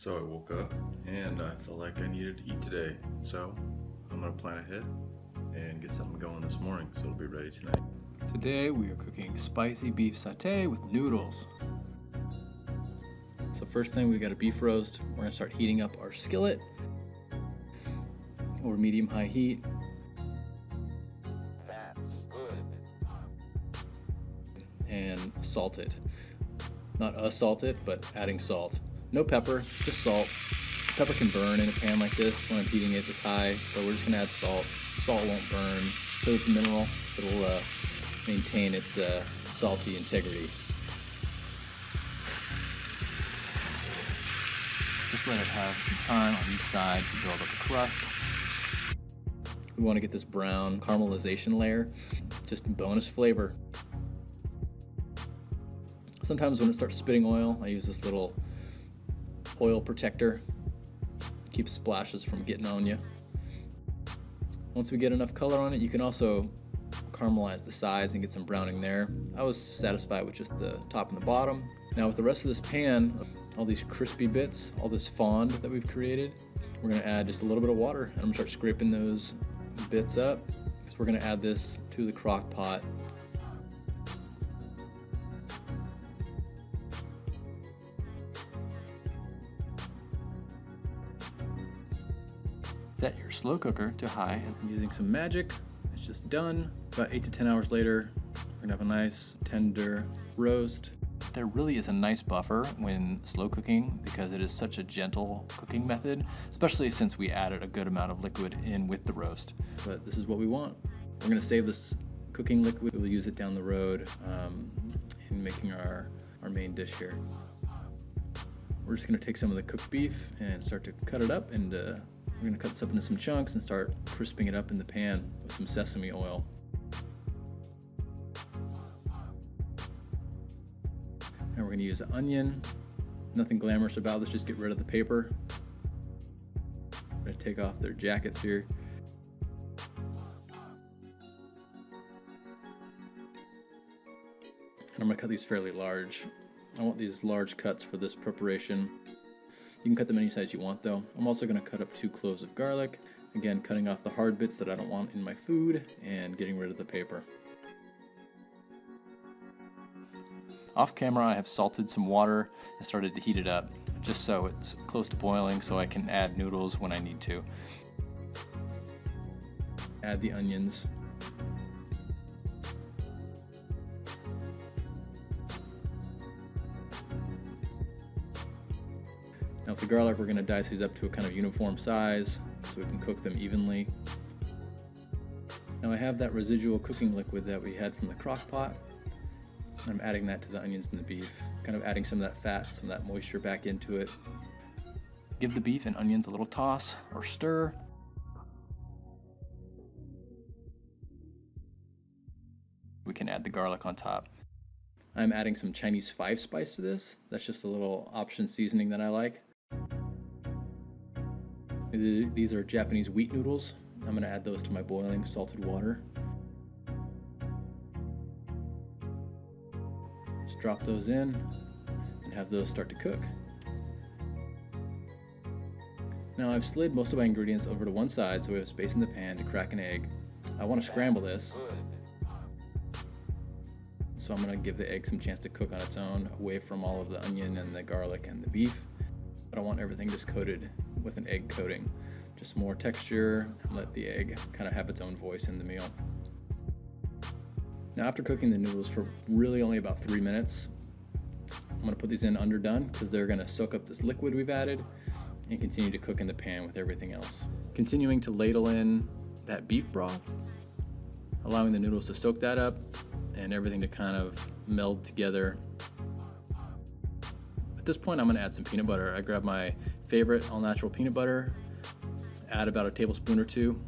So I woke up and I felt like I needed to eat today. So I'm gonna plan ahead and get something going this morning so it'll be ready tonight. Today we are cooking spicy beef satay with noodles. So first thing, we got a beef roast. We're gonna start heating up our skillet over medium-high heat. That's good. And salt it. Not salt it, but adding salt. No pepper, just salt. Pepper can burn in a pan like this when I'm heating it this high, so we're just gonna add salt. Salt won't burn, so it's a mineral. It'll maintain its salty integrity. Just let it have some time on each side to build up a crust. We want to get this brown caramelization layer, just bonus flavor. Sometimes when it starts spitting oil, I use this little oil protector. Keeps splashes from getting on you. Once we get enough color on it, you can also caramelize the sides and get some browning there. I was satisfied with just the top and the bottom. Now with the rest of this pan, all these crispy bits, all this fond that we've created, we're gonna add just a little bit of water and I'm gonna start scraping those bits up. So we're gonna add this to the crock pot. Set your slow cooker to high. I'm using some magic. It's just done. About 8 to 10 hours later, we're gonna have a nice tender roast. There really is a nice buffer when slow cooking because it is such a gentle cooking method, especially since we added a good amount of liquid in with the roast. But this is what we want. We're gonna save this cooking liquid. We'll use it down the road in making our main dish here. We're just gonna take some of the cooked beef and start to cut it up, and we're gonna cut this up into some chunks and start crisping it up in the pan with some sesame oil. And we're gonna use an onion. Nothing glamorous about this, just get rid of the paper. I'm gonna take off their jackets here. And I'm gonna cut these fairly large. I want these large cuts for this preparation. You can cut them any size you want though. I'm also gonna cut up 2 cloves of garlic. Again, cutting off the hard bits that I don't want in my food and getting rid of the paper. Off camera, I have salted some water and started to heat it up, just so it's close to boiling so I can add noodles when I need to. Add the onions. Now with the garlic, we're gonna dice these up to a kind of uniform size so we can cook them evenly. Now I have that residual cooking liquid that we had from the crock pot. I'm adding that to the onions and the beef, kind of adding some of that fat, some of that moisture back into it. Give the beef and onions a little toss or stir. We can add the garlic on top. I'm adding some Chinese 5 spice to this. That's just a little option seasoning that I like. These are Japanese wheat noodles. I'm gonna add those to my boiling salted water. Just drop those in and have those start to cook. Now I've slid most of my ingredients over to one side so we have space in the pan to crack an egg. I want to scramble this, so I'm going to give the egg some chance to cook on its own, away from all of the onion and the garlic and the beef. I don't want everything just coated with an egg coating. Just more texture, and let the egg kind of have its own voice in the meal. Now after cooking the noodles for really only about 3 minutes, I'm gonna put these in underdone because they're gonna soak up this liquid we've added and continue to cook in the pan with everything else. Continuing to ladle in that beef broth, allowing the noodles to soak that up and everything to kind of meld together. At this point, I'm gonna add some peanut butter. I grab my favorite all-natural peanut butter, add about a tablespoon or 2.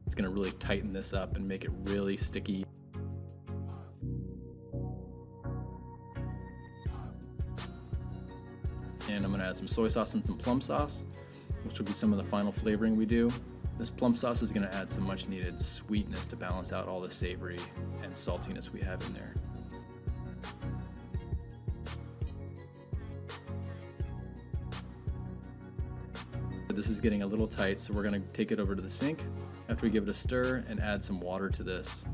It's gonna really tighten this up and make it really sticky. And I'm gonna add some soy sauce and some plum sauce, which will be some of the final flavoring we do. This plum sauce is gonna add some much needed sweetness to balance out all the savory and saltiness we have in there. This is getting a little tight, so we're gonna take it over to the sink after we give it a stir and add some water to this.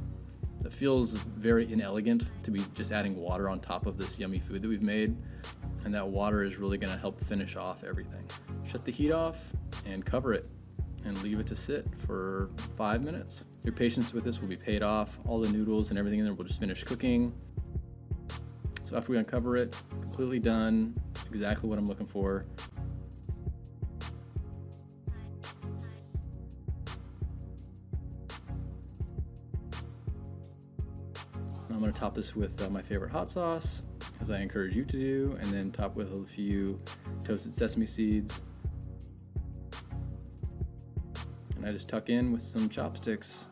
It feels very inelegant to be just adding water on top of this yummy food that we've made, and that water is really gonna help finish off everything. Shut the heat off and cover it and leave it to sit for 5 minutes. Your patience with this will be paid off. All the noodles and everything in there will just finish cooking. So after we uncover it, completely done, exactly what I'm looking for. I'm going to top this with my favorite hot sauce, as I encourage you to do, and then top with a few toasted sesame seeds. And I just tuck in with some chopsticks.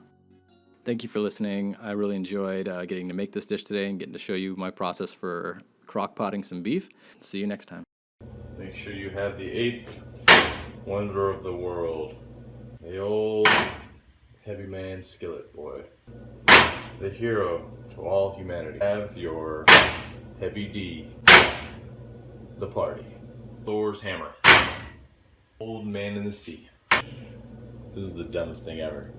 Thank you for listening. I really enjoyed getting to make this dish today and getting to show you my process for crock potting some beef. See you next time. Make sure you have the 8th wonder of the world. The old heavy man skillet boy. The hero to all humanity. Have your heavy D. The party. Thor's hammer. Old man in the sea. This is the dumbest thing ever.